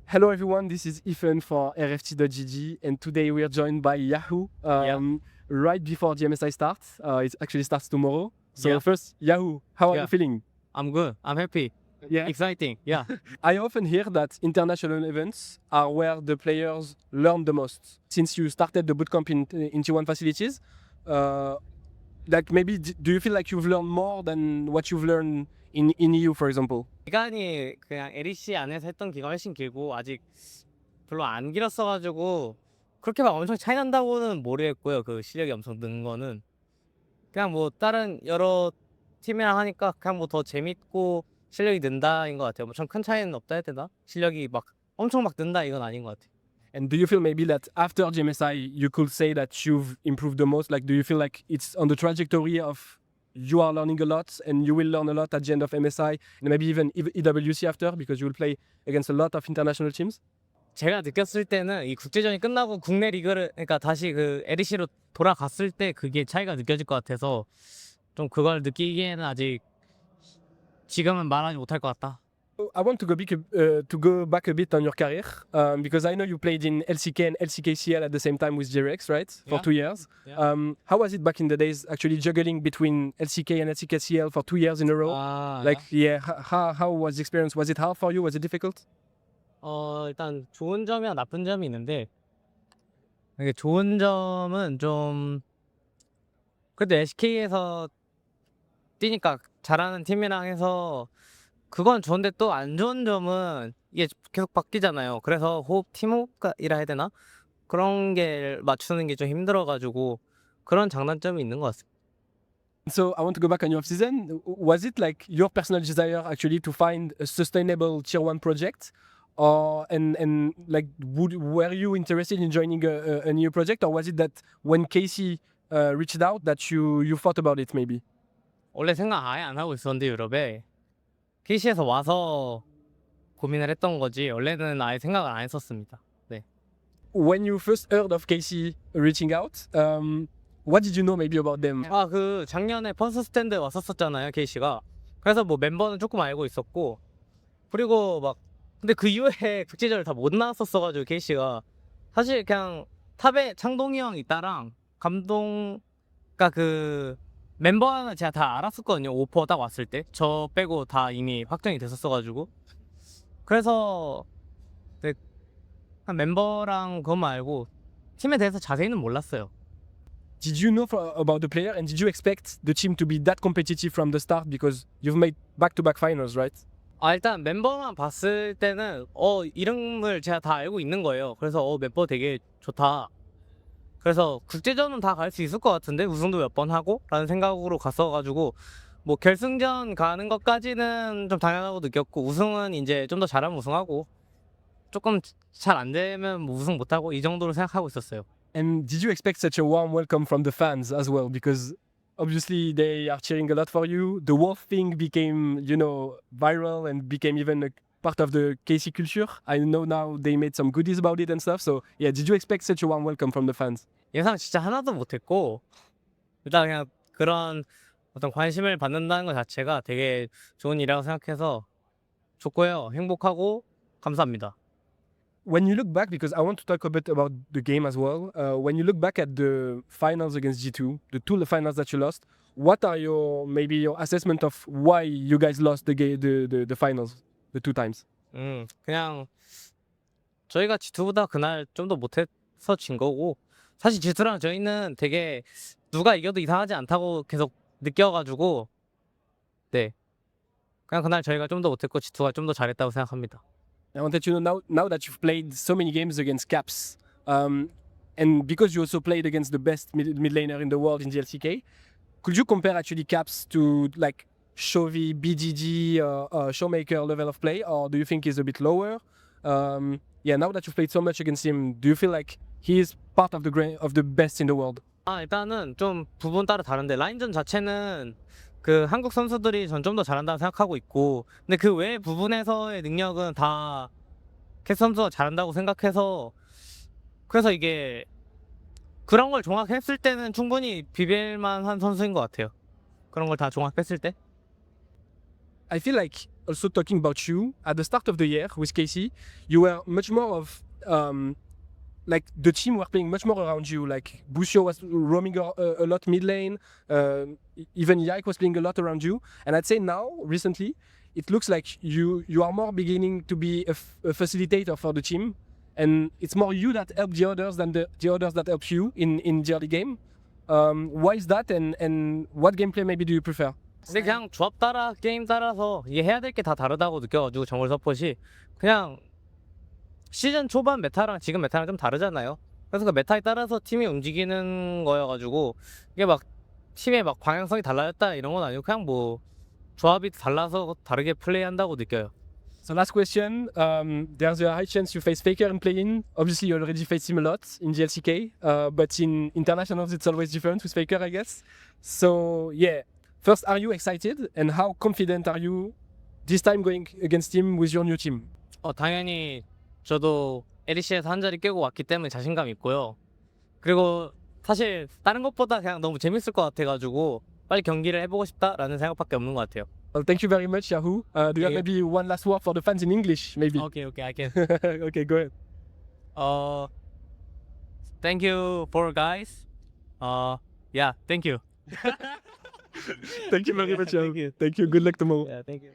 Hello everyone, this is Ethan for RFT.gg, and today we are joined by Yahoo right before the MSI starts. It actually starts tomorrow. So Yeah. first, Yahoo, how are Yeah. you feeling? I'm good. I'm happy. Yeah. Exciting. Yeah. I often hear that international events are where the players learn the most. Since you started the bootcamp in T1 facilities, like maybe do you feel like you've learned more than what you've learned in EU, for example? 기간이 그냥 LEC 안에서 했던 기간이 훨씬 길고 아직 별로 안 길었어가지고 그렇게 막 엄청 차이 난다고는 모르겠고요. 그 실력이 엄청 는 거는 그냥 뭐 다른 여러 팀이랑 하니까 그냥 뭐 더 재밌고 실력이 는다인 것 같아요. 엄청 큰 차이는 없다 해야 되나? 실력이 막 엄청 막 는다 이건 아닌 것 같아요. And do you feel maybe that after GMSI you could say that you've improved the most? Like, do you feel like it's on the trajectory of you are learning a lot and you will learn a lot at the end of MSI and maybe even EWC after because you will play against a lot of international teams? 제가 느꼈을 때는 이 국제전이 끝나고 국내 리그를 그러니까 다시 그 LEC로 돌아갔을 때 그게 차이가 느껴질 것 같아서 좀 그걸 느끼기에는 아직 지금은 말하지 못할 것 같다. I want to go back a bit on your career because I know you played in LCK and LCKCL at the same time with JREX, right? For Yeah. 2 years. Yeah. How was it back in the days actually juggling between LCK and LCKCL for 2 years in a row? Like, yeah, how was the experience? Was it hard for you? Was it difficult? 일단 좋은 점이랑 나쁜 점이 있는데 이게 좋은 점은 좀 그래도 SK에서 뛰니까 잘하는 팀이랑 해서 그건 좋은데 또 안 좋은 점은 이게 계속 바뀌잖아요. 그래서 팀워크이라 해야 되나? 그런 게 맞추는 게 좀 힘들어가지고 그런 장단점이 있는 것 같습니다. So I want to go back on your season. Was it like your personal desire actually to find a sustainable tier 1 project? Or and like were you interested in joining a new project, or was it that when Casey reached out that you thought about it maybe? 원래 생각 아예 안 하고 있었는데 유럽에 KC에서 와서 고민을 했던 거지 원래는 아예 생각을 안 했었습니다. 네. When you first heard of Casey reaching out, what did you know maybe about them? 그 작년에 펀스 스탠드 왔었잖아요 KC가. 그래서 뭐 멤버는 조금 알고 있었고 그리고 막 근데 그 이후에 국제전을 다 못 나왔었어가지고 KC가 사실 그냥 탑에 창동이 형 있다랑 감독가 그 멤버는 제가 다 알았었거든요. 오퍼 딱 왔을 때 저 빼고 다 이미 확정이 됐었어가지고 그래서 네, 한 멤버랑 그것만 알고 팀에 대해서 자세히는 몰랐어요. Did you know about the player, and did you expect the team to be that competitive from the start because you've made back-to-back finals, right? 일단 멤버만 봤을 때는 이름을 제가 다 알고 있는 거예요. 그래서 멤버 되게 좋다. 그래서 국제전은 다 갈 수 있을 것 같은데 우승도 몇 번 하고 라는 생각으로 갔어가지고 뭐 결승전 가는 것까지는 좀 당연하고 느꼈고 우승은 이제 좀 더 잘하면 우승하고 조금 잘 안 되면 뭐 우승 못하고 이 정도로 생각하고 있었어요. And did you expect such a warm welcome from the fans as well? Because obviously they are cheering a lot for you. The wolf thing became, viral and became even a part of the KC culture. I know now they made some goodies about it and stuff. So yeah, did you expect such a warm welcome from the fans? 예상 진짜 하나도 못했고 일단 그냥 그런 어떤 관심을 받는다는 것 자체가 되게 좋은 일이라고 생각해서 좋고요. 행복하고 감사합니다. When you look back, because I want to talk a bit about the game as well. When you look back at the finals against G2, the two finals that you lost, what are your assessment of why you guys lost the finals the two times? 그냥 저희가 G2보다 그날 좀 더 못해서 진 거고 사실 G2랑 저희는 되게 누가 이겨도 이상하지 않다고 계속 느껴가지고 네 그냥 그날 저희가 좀 더 못했고 G2가 좀 더 잘했다고 생각합니다. I wanted to know now that you've played so many games against Caps, and because you also played against the best mid laner in the world in the LCK, could you compare actually Caps to like Chovy, BGG, Showmaker level of play, or do you think he's a bit lower? Now that you've played so much against him, do you feel like he is part of the best in the world? 일단은 좀 부분 따라 다른데 라인전 자체는 그 한국 선수들이 전 좀 더 잘한다고 생각하고 있고 근데 그 외의 부분에서의 능력은 다 캐스 선수가 잘한다고 생각해서 그래서 이게 그런 걸 종합했을 때는 충분히 비빌만한 선수인 것 같아요. 그런 걸 다 종합했을 때. I feel like also talking about you at the start of the year with Casey, you were much more of like the team were playing much more around you. Like Busio was roaming a lot mid lane. Even Yike was playing a lot around you. And I'd say now, recently, it looks like you are more beginning to be a facilitator for the team, and it's more you that help the others than the others that help you in the early game. Why is that, and what gameplay maybe do you prefer? 근데 그냥 조합 따라 게임 따라서 이게 해야 될 게 다 다르다고 느껴가지고 정글 서폿이 그냥 시즌 초반 메타랑 지금 메타랑 좀 다르잖아요. 그래서 그 메타에 따라서 팀이 움직이는 거여가지고 이게 막 팀의 막 방향성이 달라졌다 이런 건 아니고 그냥 뭐 조합이 달라서 다르게 플레이한다고 느껴요. So last question, there's a high chance you face Faker in play-in. Obviously you already faced him a lot in GLCK, but in internationals it's always different with Faker, I guess. So yeah, first, are you excited, and how confident are you this time going against him with your new team? 당연히 저도 LEC에서 한 자리 깨고 왔기 때문에 자신감 있고요. 그리고 사실 다른 것보다 그냥 너무 재밌을 것 같아가지고 빨리 경기를 해보고 싶다라는 생각밖에 없는 것 같아요. Well, thank you very much, Yahoo. Do you have Yeah. maybe one last word for the fans in English, maybe? Okay, I can. Okay, go ahead. Thank you for guys. Yeah, thank you. Thank you very much, Yahoo. Thank you. Thank you. Good luck tomorrow. Yeah, thank you.